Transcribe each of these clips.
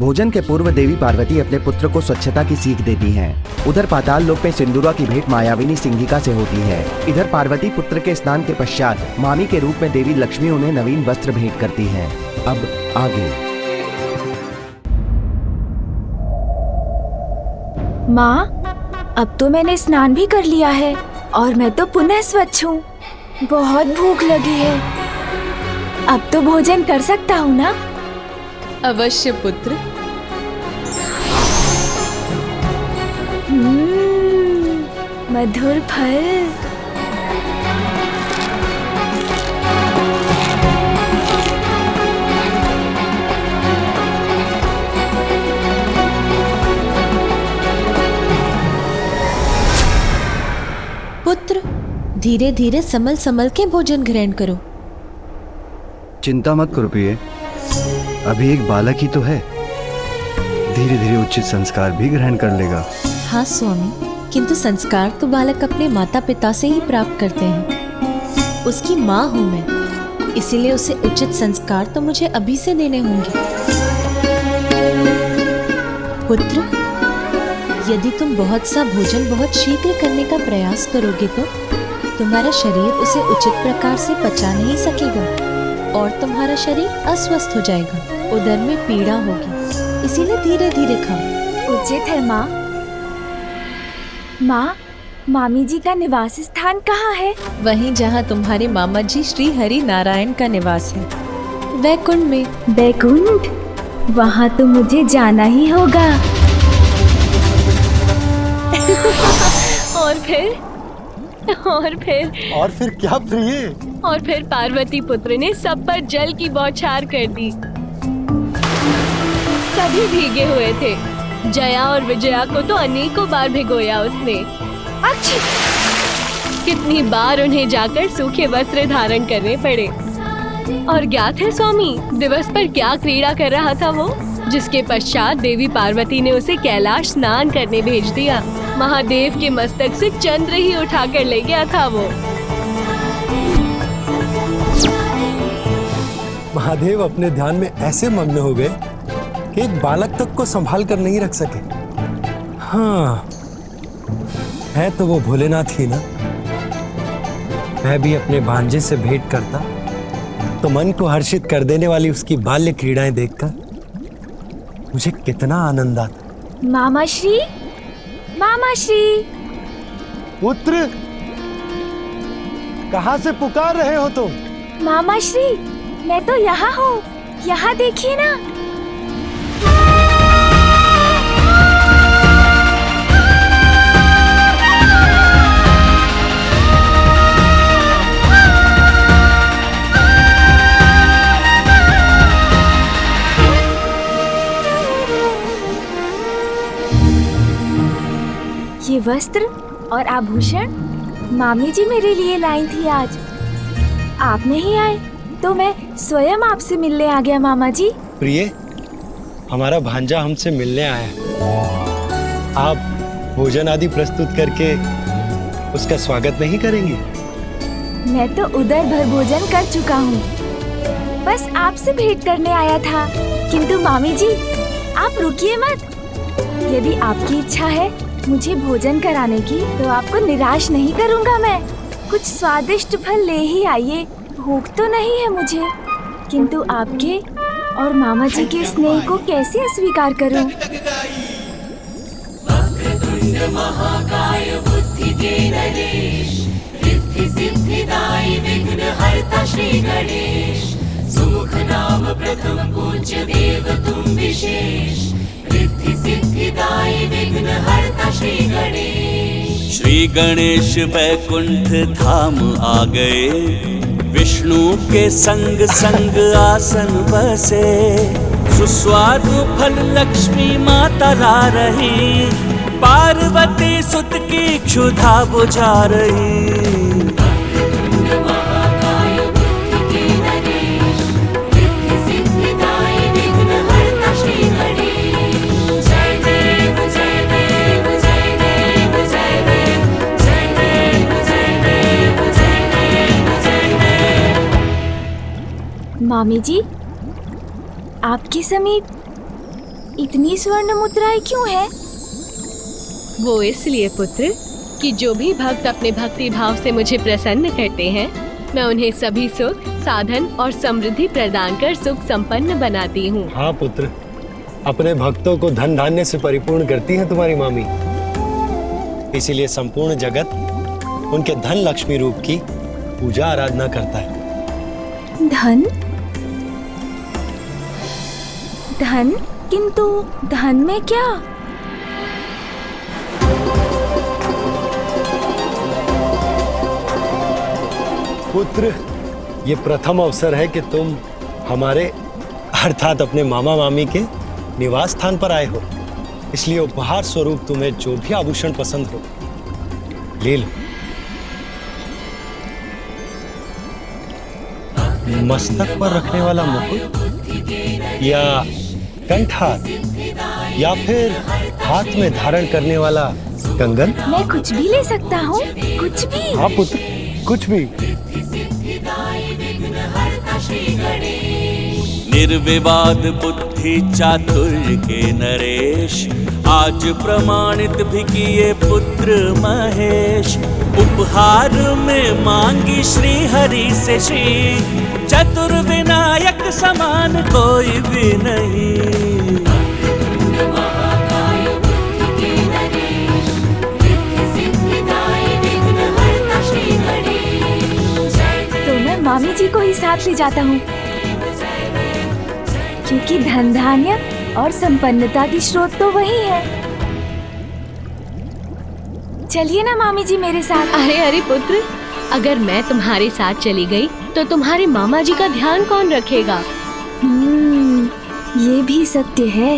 भोजन के पूर्व देवी पार्वती अपने पुत्र को स्वच्छता की सीख देती हैं। उधर पाताल लोक में सिंदूरा की भेंट मायाविनी सिंहिका से होती है। इधर पार्वती पुत्र के स्नान के पश्चात मामी के रूप में देवी लक्ष्मी उन्हें नवीन वस्त्र भेंट करती हैं। अब आगे। माँ, अब तो मैंने स्नान भी कर लिया है और मैं तो पुनः स्वच्छ हूँ। बहुत भूख लगी है। अब तो भोजन कर सकता हूँ ना? अवश्य पुत्र। मधुर फल। पुत्र, धीरे धीरे संभल संभल के भोजन ग्रहण करो। चिंता मत करो प्रिय, अभी एक बालक ही तो है, धीरे धीरे उचित संस्कार भी ग्रहण कर लेगा। हाँ स्वामी, किंतु संस्कार तो बालक अपने माता पिता से ही प्राप्त करते हैं। उसकी माँ हूँ मैं, इसीलिए उसे उचित संस्कार तो मुझे अभी से देने होंगे। पुत्र, यदि तुम बहुत सा भोजन बहुत शीघ्र करने का प्रयास करोगे तो तुम्हारा शरीर उसे उचित प्रकार से पचा नहीं सकेगा और तुम्हारा शरीर अस्वस्थ हो जाएगा, उदर में पीड़ा होगी। इसीलिए धीरे धीरे खाओ। उचित है माँ। माँ, मामी जी का निवास स्थान कहाँ है? वहीं जहाँ तुम्हारे मामा जी श्री हरि नारायण का निवास है, वैकुंठ में। वैकुंठ? वहाँ तो मुझे जाना ही होगा। और फिर क्या प्रिय? और फिर पार्वती पुत्र ने सब पर जल की बौछार कर दी। सभी भीगे हुए थे। जया और विजया को तो अनेकों बार भिगोया उसने। अच्छी! कितनी बार उन्हें जाकर सूखे वस्त्र धारण करने पड़े। और ज्ञात है स्वामी, दिवस पर क्या क्रीड़ा कर रहा था वो, जिसके पश्चात देवी पार्वती ने उसे कैलाश स्नान करने भेज दिया। महादेव के मस्तक से चंद्र ही उठाकर ले गया था वो। महादेव अपने ध्यान में ऐसे मग्न हो गए कि एक बालक तक को संभाल कर नहीं रख सके। हाँ, है तो वो भोलेनाथ ही ना। मैं भी अपने भांजे से भेंट करता तो मन को हर्षित कर देने वाली उसकी बाल्य क्रीड़ाएं देखकर मुझे कितना आनंद आता। मामा श्री, मामा श्री। पुत्र, कहाँ से पुकार रहे हो तुम? मामा श्री, मैं तो यहाँ हूँ। यहाँ देखिए ना। ये वस्त्र और आभूषण मामी जी मेरे लिए लाई थी आज। आप नहीं आए तो मैं स्वयं आपसे मिलने आ गया मामा जी। प्रिय, हमारा भांजा हमसे मिलने आया। आप भोजन आदि प्रस्तुत करके उसका स्वागत नहीं करेंगे? मैं तो उदर भर भोजन कर चुका हूँ, बस आपसे भेंट करने आया था। किंतु मामी जी, आप रुकिए मत। यदि आपकी इच्छा है मुझे भोजन कराने की तो आपको निराश नहीं करूँगा मैं। कुछ स्वादिष्ट फल ले ही आइए। भूख तो नहीं है मुझे, किंतु आपके और मामा जी के स्नेह को कैसे अस्वीकार करूं? वक्रतुंड महाकाय बुद्धि के नरेश, रिद्धि सिद्धिदायी विघ्नहर्ता श्री गणेश, सुमुख नाम प्रथम पूज्य देव तुम विशेष, रिद्धि सिद्धिदायी विघ्नहर्ता श्री गणेश। श्री गणेश वैकुंठ धाम आ गए, विष्णु के संग संग आसन बसे, सुस्वादु फल लक्ष्मी माता ला रही, पार्वती सुत की क्षुधा बुझा रही। मामी जी, आपके समीप इतनी स्वर्ण मुद्राएं क्यों है? वो इसलिए पुत्र कि जो भी भक्त अपने भक्ति भाव से मुझे प्रसन्न करते हैं, मैं उन्हें सभी सुख, साधन और समृद्धि प्रदान कर सुख संपन्न बनाती हूँ। हाँ पुत्र, अपने भक्तों को धन धान्य से परिपूर्ण करती है तुम्हारी मामी। इसीलिए संपूर्ण जगत उनके धन लक्ष्मी रूप की पूजा आराधना करता है। धन? धन? किंतु धन में क्या? पुत्र, ये प्रथम अवसर है कि तुम हमारे अर्थात अपने मामा मामी के निवास स्थान पर आए हो, इसलिए उपहार स्वरूप तुम्हें जो भी आभूषण पसंद हो ले लो। मस्तक पर रखने वाला मुकुट या कंठहार या फिर हाथ में धारण करने वाला कंगन? मैं कुछ भी ले सकता हूँ, कुछ भी। हाँ पुत्र, कुछ भी। निर्विवाद बुद्धि चातुर्य के नरेश, आज प्रमाणित भी किए पुत्र महेश। उपहार में मांगी श्री हरि से श्री, चतुर्विनायक समान कोई भी नहीं। तो मैं मामी जी को ही साथ ले जाता हूँ, क्योंकि धन धान्य और संपन्नता की स्रोत तो वही है। चलिए ना मामी जी मेरे साथ। अरे पुत्र, अगर मैं तुम्हारे साथ चली गई तो तुम्हारे मामा जी का ध्यान कौन रखेगा? ये भी सत्य है।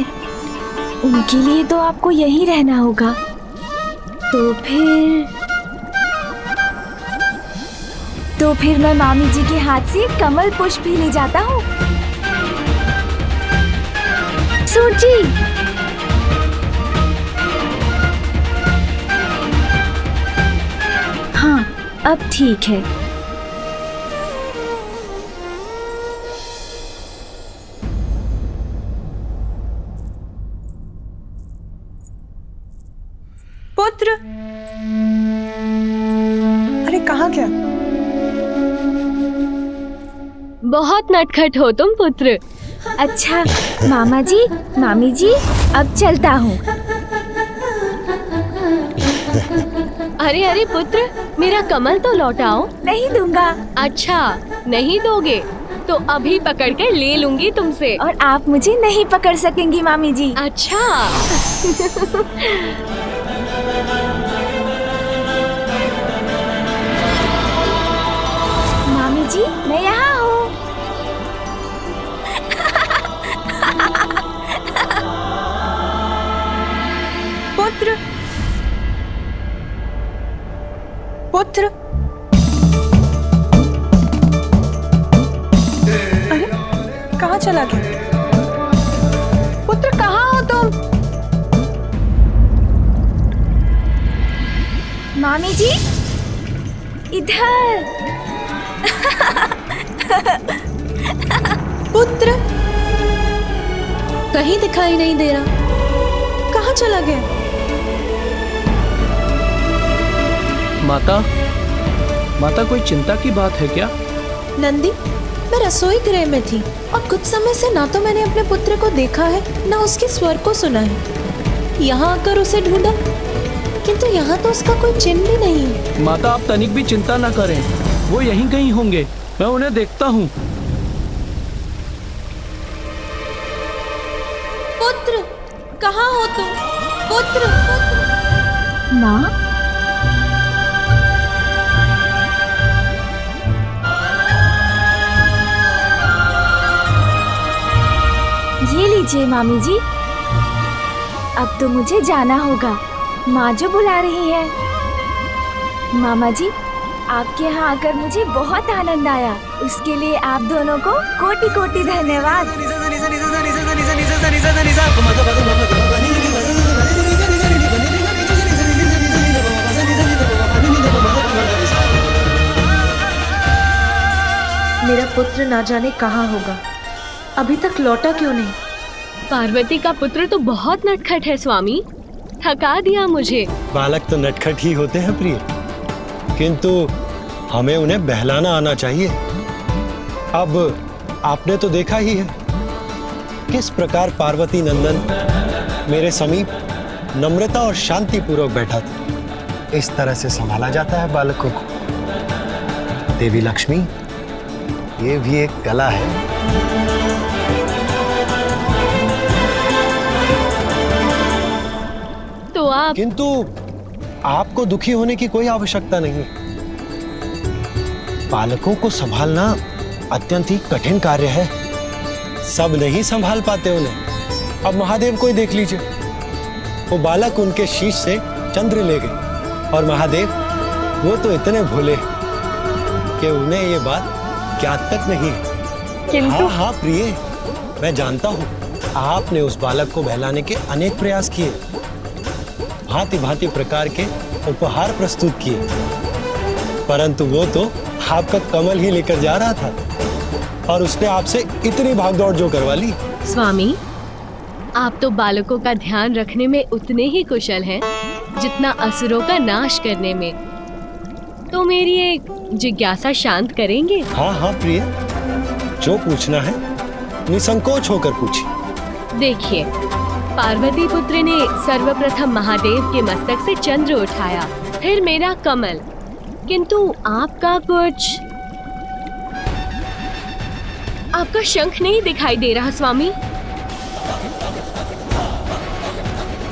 उनके लिए तो आपको यहीं रहना होगा। तो फिर मैं मामी जी के हाथ से कमल पुष्प भी ले जाता हूँ। सूरजी, हाँ अब ठीक है। पुत्र, अरे कहाँ गया? बहुत नटखट हो तुम पुत्र। अच्छा मामा जी, मामी जी, अब चलता हूँ। अरे पुत्र, मेरा कमल तो लौटाओ। नहीं दूंगा। अच्छा, नहीं दोगे तो अभी पकड़ कर ले लूंगी तुमसे। और आप मुझे नहीं पकड़ सकेंगी मामी जी। अच्छा। मामी जी, मैं यहाँ हूँ। पुत्र, पुत्र, अरे कहाँ चला गया? पुत्र कहाँ हो तुम? मामी जी, इधर। पुत्र कहीं दिखाई नहीं दे रहा। कहाँ चला गया? माता कोई चिंता की बात है क्या? नंदी, मैं रसोई गृह में थी और कुछ समय से ना तो मैंने अपने पुत्र को देखा है ना उसके स्वर को सुना है। यहाँ आकर उसे ढूंढा, किंतु यहाँ तो उसका कोई चिन्ह भी नहीं है। माता आप तनिक भी चिंता न करें, वो यहीं कहीं होंगे, मैं उन्हें देखता हूँ। पुत्र, कहाँ हो तुम? पुत्र, माँ, ये लीजिए मामी जी। अब तो मुझे जाना होगा, माँ जो बुला रही है। मामा जी, आपके यहाँ आकर मुझे बहुत आनंद आया। उसके लिए आप दोनों को कोटि कोटि धन्यवाद। मेरा पुत्र ना जाने कहाँ होगा, अभी तक लौटा क्यों नहीं? पार्वती का पुत्र तो बहुत नटखट है स्वामी, थका दिया मुझे। बालक तो नटखट ही होते हैं प्रिय, किंतु हमें उन्हें बहलाना आना चाहिए। अब आपने तो देखा ही है किस प्रकार पार्वती नंदन मेरे समीप नम्रता और शांति पूर्वक बैठा था। इस तरह से संभाला जाता है बालकों को। देवी लक्ष्मी, ये भी एक कला है। तो आप किंतु आपको दुखी होने की कोई आवश्यकता नहीं। बालकों को संभालना अत्यंत ही कठिन कार्य है, सब नहीं संभाल पाते उन्हें। अब महादेव को ही देख लीजिए, वो बालक उनके शीश से चंद्र ले गए, और महादेव वो तो इतने भोले कि उन्हें ये बात ज्ञात तक नहीं है। हाँ प्रिय, मैं जानता हूँ आपने उस बालक को बहलाने के अनेक प्रयास किए, भांति भांति प्रकार के उपहार प्रस्तुत किए, परंतु वो तो आपका कमल ही लेकर जा रहा था और उसने आपसे इतनी भागदौड़ जो करवा ली। स्वामी, आप तो बालकों का ध्यान रखने में उतने ही कुशल हैं जितना असुरों का नाश करने में। तो मेरी एक जिज्ञासा शांत करेंगे? हाँ प्रिय, जो पूछना है निसंकोच होकर पूछिए। देखिए, पार्वती पुत्र ने सर्वप्रथम महादेव के मस्तक से चंद्र उठाया, फिर मेरा कमल, किंतु आपका शंख नहीं दिखाई दे रहा स्वामी।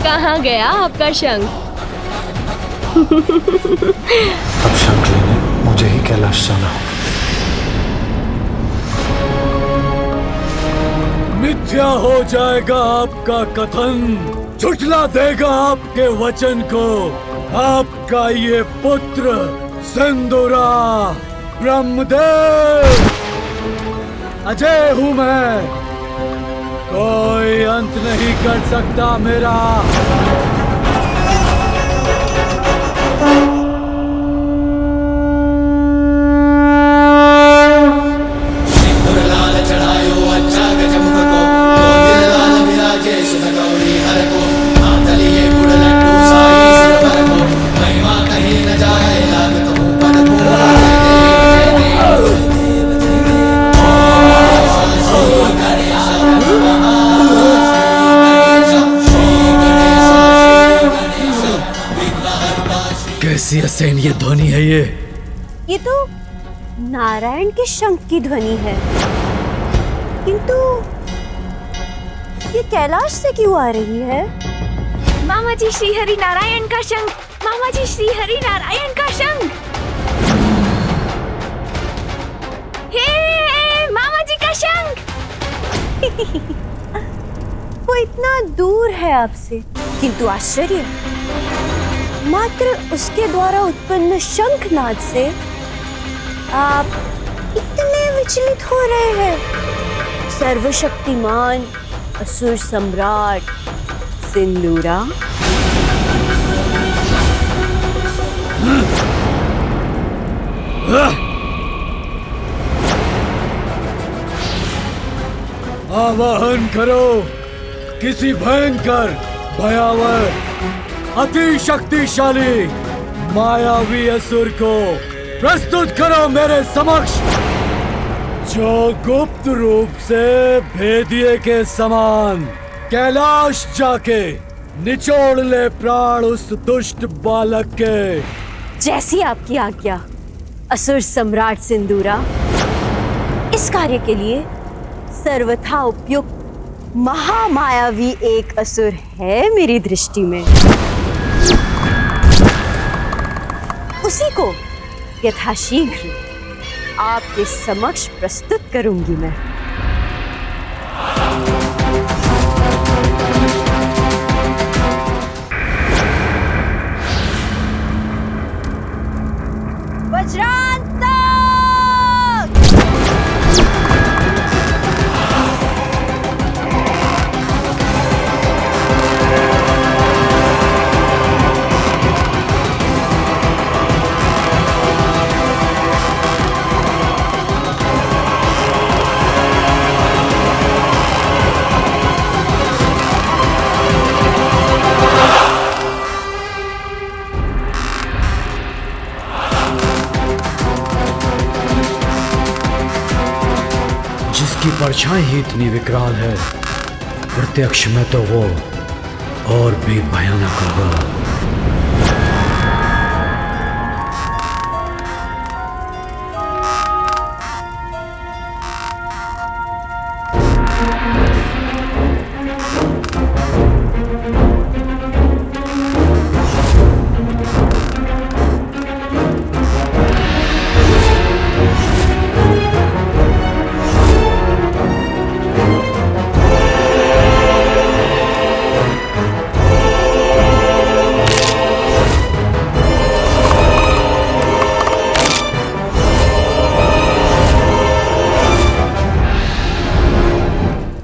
कहाँ गया आपका शंख? अब शंख लेने मुझे ही कैलाश जाना होगा। मिथ्या हो जाएगा आपका कथन, झुठला देगा आपके वचन को। आपका ये पुत्र सिंदूरा ब्रह्मदेव, अजय हूँ मैं, कोई अंत नहीं कर सकता मेरा। कैसी असहनीय ध्वनि है ये तो नारायण के शंख की ध्वनि है, किंतु ये कैलाश से क्यों आ रही है? मामा जी, श्री हरि नारायण का शंख। मामा जी, श्री हरि नारायण का शंख। हे मामा जी का शंख। वो इतना दूर है आपसे, किंतु आश्चर्य, मात्र उसके द्वारा उत्पन्न शंखनाद से आप इतने विचलित हो रहे हैं। सर्वशक्तिमान असुर सम्राट सिंदूरा, आवाहन करो किसी भयंकर, भयावह, अति शक्तिशाली मायावी असुर को प्रस्तुत करो मेरे समक्ष, जो गुप्त रूप से भेदिए के समान कैलाश जाके निचोड़ ले प्राण उस दुष्ट बालक के। जैसी आपकी आज्ञा असुर सम्राट सिंदूरा। इस कार्य के लिए सर्वथा उपयुक्त महामायावी एक असुर है मेरी दृष्टि में, उसी को यथाशीघ्र आपके समक्ष प्रस्तुत करूंगी मैं। उसकी परछाई ही इतनी विकराल है, प्रत्यक्ष में तो वो और भी भयानक होगा।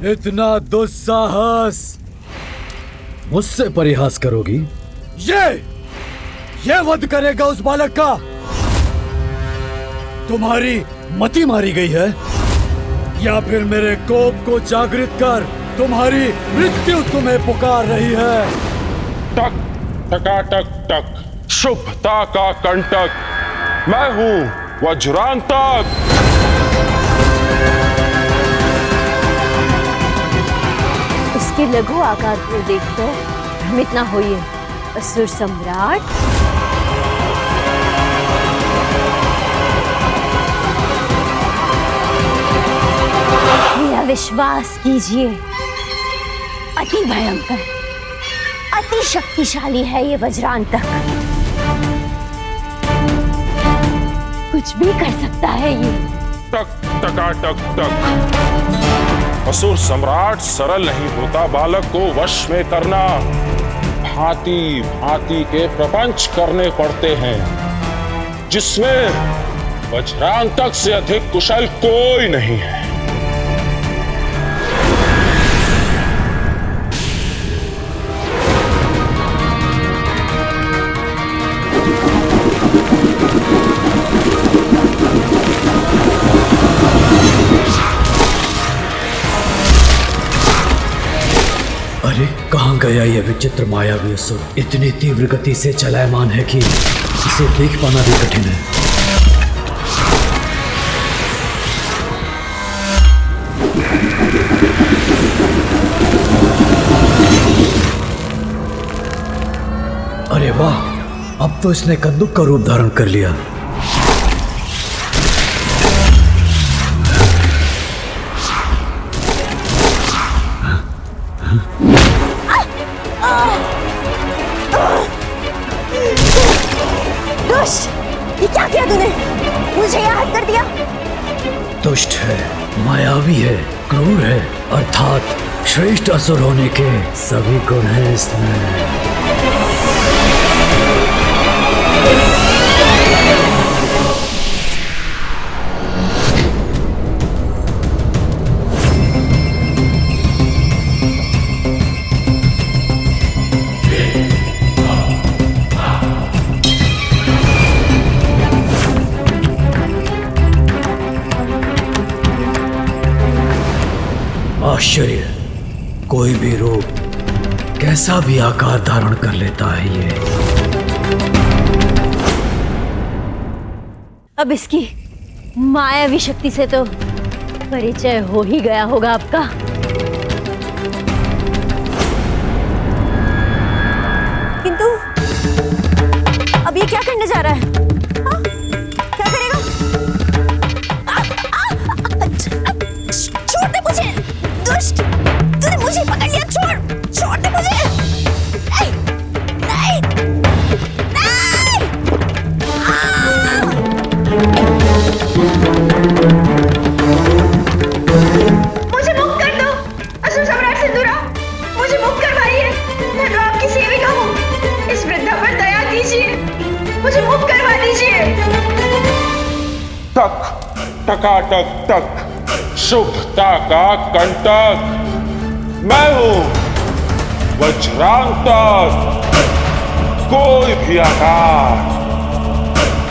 इतना दुस्साहस मुझसे परिहास करोगी? ये वध करेगा उस बालक का? तुम्हारी मति मारी गई है या फिर मेरे कोप को जागृत कर तुम्हारी मृत्यु तुम्हें पुकार रही है? टक टकाटक टक, शुभता का कंटक, मैं हूं वज्रांतक। उसके लघु आकार को देखकर भ्रमित ना होइए असुर सम्राट। मेरा विश्वास कीजिए, अति भयंकर, अति शक्तिशाली है ये वज्रांतक। कुछ भी कर सकता है ये। टक टकाटक टक, असुर सम्राट सरल नहीं होता बालक को वश में करना। भांति भांति के प्रपंच करने पड़ते हैं जिसमें वज्रांतक से अधिक कुशल कोई नहीं है। अरे कहाँ गया ये विचित्र मायावी असुर? इतनी तीव्र गति से चलायमान है कि इसे देख पाना भी कठिन है। अरे वाह, अब तो इसने कद्दुक का रूप धारण कर लिया। दुष्ट, ये क्या किया तूने? मुझे यहाँ हट कर दिया। दुष्ट है, मायावी है, क्रूर है, अर्थात श्रेष्ठ असुर होने के सभी गुण हैं इसमें। आश्चर्य, कोई भी रूप, कैसा भी आकार धारण कर लेता है ये। अब इसकी मायावी शक्ति से तो परिचय हो ही गया होगा आपका। किंतु अब ये क्या करने जा रहा है? हाँ? क्या करेगा? छोड़ दे मुझे, दुष्ट! तूने मुझे पकड़ लिया, छोड़ दे मुझे! नहीं, नहीं, नहीं! मुझे मुक्त कर दो, असुर सम्राट सिंदूरा! मुझे मुक्त करवाइए, मैं तो आपकी सेविका हूँ। इस वृद्धा पर दया कीजिए, मुझे मुक्त करवा दीजिए। टक टकाटक टक, शुभता का कंटक, मैं हूं वज्रांतक। कोई भी आकार,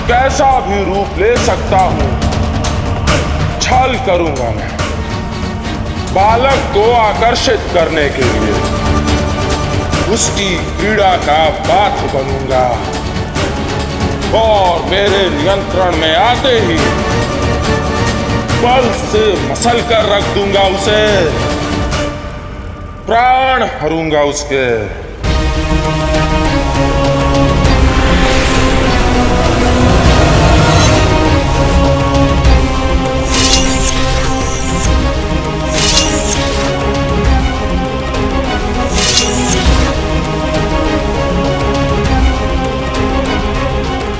कैसा भी रूप ले सकता हूं। छल करूंगा मैं बालक को आकर्षित करने के लिए, उसकी क्रीड़ा का पात्र बनूंगा और मेरे नियंत्रण में आते ही बल से मसल कर रख दूंगा उसे, प्राण हरूंगा उसके।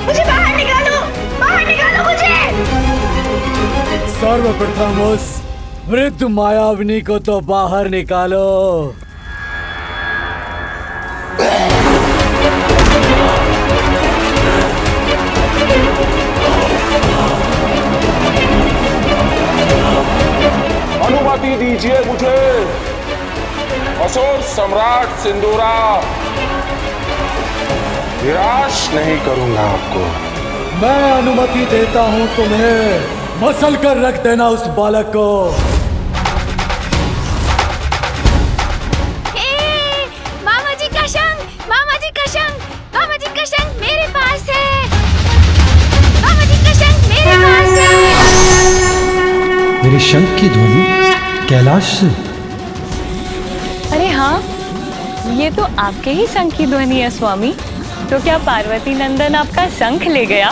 मुझे बाहर निकालो मुझे। सर्वप्रथम उस वृद्ध मायाविनी को तो बाहर निकालो। अनुमति दीजिए मुझे, असुर सम्राट सिंदूरा, निराश नहीं करूंगा आपको। मैं अनुमति देता हूँ तुम्हें, मसल कर रख देना उस बालक को। मामा जी का शंख, मामा जी का शंख, मामा जी का शंख मेरे पास है, मामा जी का शंख मेरे पास है। मेरे शंख की ध्वनि कैलाश से। अरे हाँ, ये तो आपके ही शंख की ध्वनि है स्वामी। तो क्या पार्वती नंदन आपका शंख ले गया?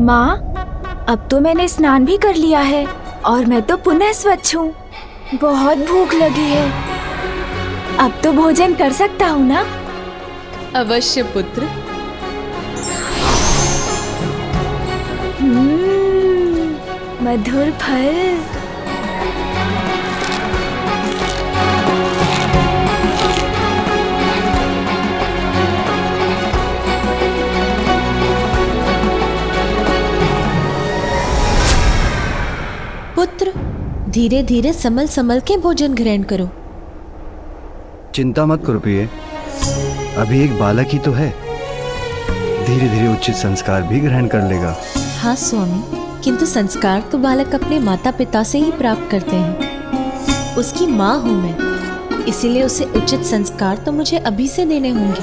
माँ, अब तो मैंने स्नान भी कर लिया है और मैं तो पुनः स्वच्छ हूँ। बहुत भूख लगी है, अब तो भोजन कर सकता हूँ ना? अवश्य पुत्र। मधुर फल। पुत्र, धीरे धीरे संभल संभल के भोजन ग्रहण करो। चिंता मत करो प्रिय, अभी एक बालक ही तो है, धीरे धीरे उचित संस्कार भी ग्रहण कर लेगा। हाँ स्वामी, किंतु संस्कार तो बालक अपने माता पिता से ही प्राप्त करते हैं। उसकी माँ हूँ मैं, इसीलिए उसे उचित संस्कार तो मुझे अभी से देने होंगे।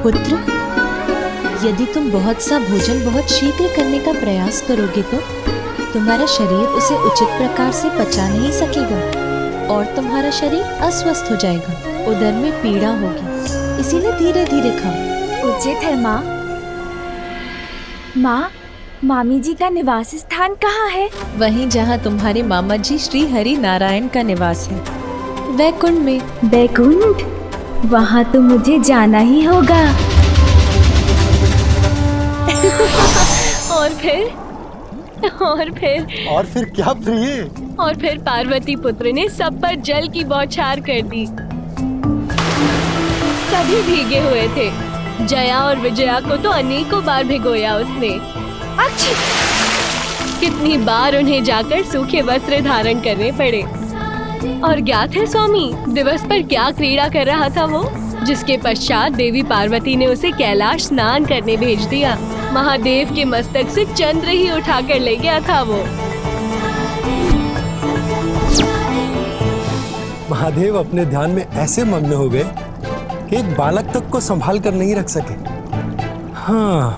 पुत्र, यदि तुम बहुत सा भोजन बहुत शीघ्र करने का प्रयास करोगे तो तुम्हारा शरीर उसे उचित प्रकार से पचा नहीं सकेगा और तुम्हारा शरीर अस्वस्थ हो जाएगा, उदर में पीड़ा होगी। इसीलिए धीरे धीरे खाओ। उचित है माँ। माँ, मामी जी का निवास स्थान कहाँ है? वहीं जहाँ तुम्हारे मामा जी श्री हरि नारायण का निवास है, वैकुंठ में। वैकुंठ? वहाँ तो मुझे जाना ही होगा। और फिर क्या प्रिय? और फिर पार्वती पुत्र ने सब पर जल की बौछार कर दी। सभी भीगे हुए थे। जया और विजया को तो अनेकों बार भिगोया उसने। अच्छी! कितनी बार उन्हें जाकर सूखे वस्त्र धारण करने पड़े। और ज्ञात है स्वामी, दिवस पर क्या क्रीड़ा कर रहा था वो, जिसके पश्चात देवी पार्वती ने उसे कैलाश स्नान करने भेज दिया। महादेव के मस्तक से चंद्र ही उठाकर ले गया था वो। महादेव अपने ध्यान में ऐसे मग्न हो गए कि एक बालक तक को संभाल कर नहीं रख सके। हाँ।